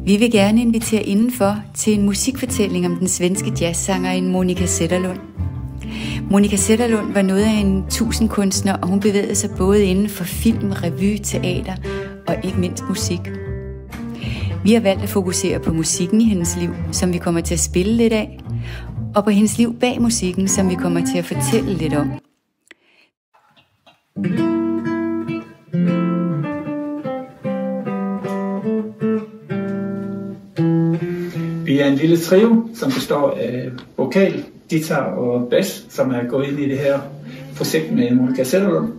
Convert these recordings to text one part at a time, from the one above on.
Vi vil gerne invitere indenfor til en musikfortælling om den svenske jazzsangerinde Monica Zetterlund. Monica Zetterlund var noget af en tusindkunstner, og hun bevægede sig både inden for film, revy, teater og ikke mindst musik. Vi har valgt at fokusere på musikken i hendes liv, som vi kommer til at spille lidt af, og på hendes liv bag musikken, som vi kommer til at fortælle lidt om. Vi er en lille trio, som består af vokal, guitar og bas, som er gået ind i det her projekt med Monica Zetterlund.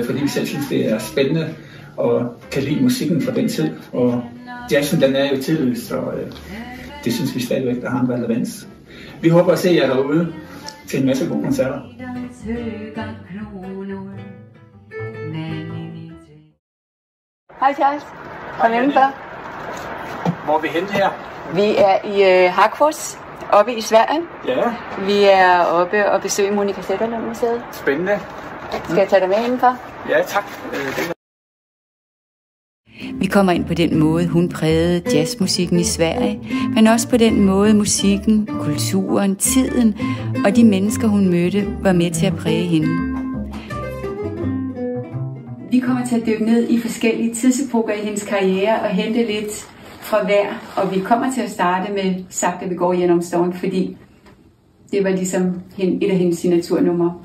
Fordi vi selv synes, det er spændende og kan lide musikken fra den tid. Og jazzen, den er jo tidløs, så det synes vi stadigvæk, der har en relevans. Vi håber at se jer derude til en masse gode koncerter. Hej Charles, kom indenfor. Hvor er vi henne her? Vi er i Hagfors, oppe i Sverige. Ja. Vi er oppe og besøger Monica Zetterlund museet. Spændende. Skal jeg tage dig med indenfor? Ja, tak. Vi kommer ind på den måde, hun prægede jazzmusikken i Sverige, men også på den måde, musikken, kulturen, tiden og de mennesker, hun mødte, var med til at præge hende. Vi kommer til at dykke ned i forskellige tidsepoker i hendes karriere og hente lidt fra hver, og vi kommer til at starte med Sakta vi går genom stan, fordi det var ligesom et af hendes signaturnumre.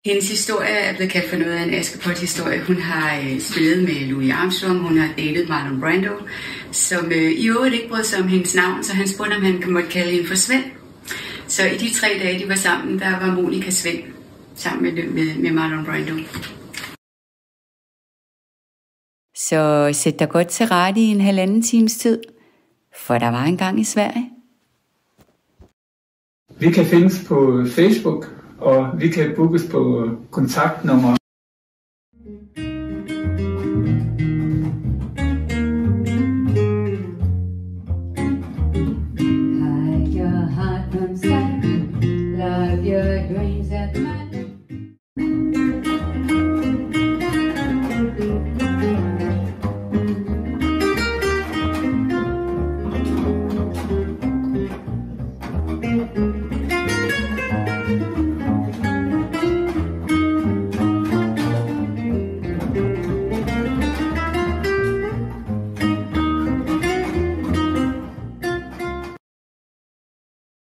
Hendes historie er blevet kaldt for noget af en Askepot-historie. Hun har spillet med Louis Armstrong, hun har datet Marlon Brando, som i øvrigt ikke brød sig om hendes navn, så han spurgte, om han måtte kalde hende for Svend. Så i de 3 dage, de var sammen, der var Monica Svend sammen med Marlon Brando. Så sæt dig godt til rette i en 1,5 times tid, for der var engang i Sverige. Vi kan findes på Facebook, og vi kan bookes på kontaktnummer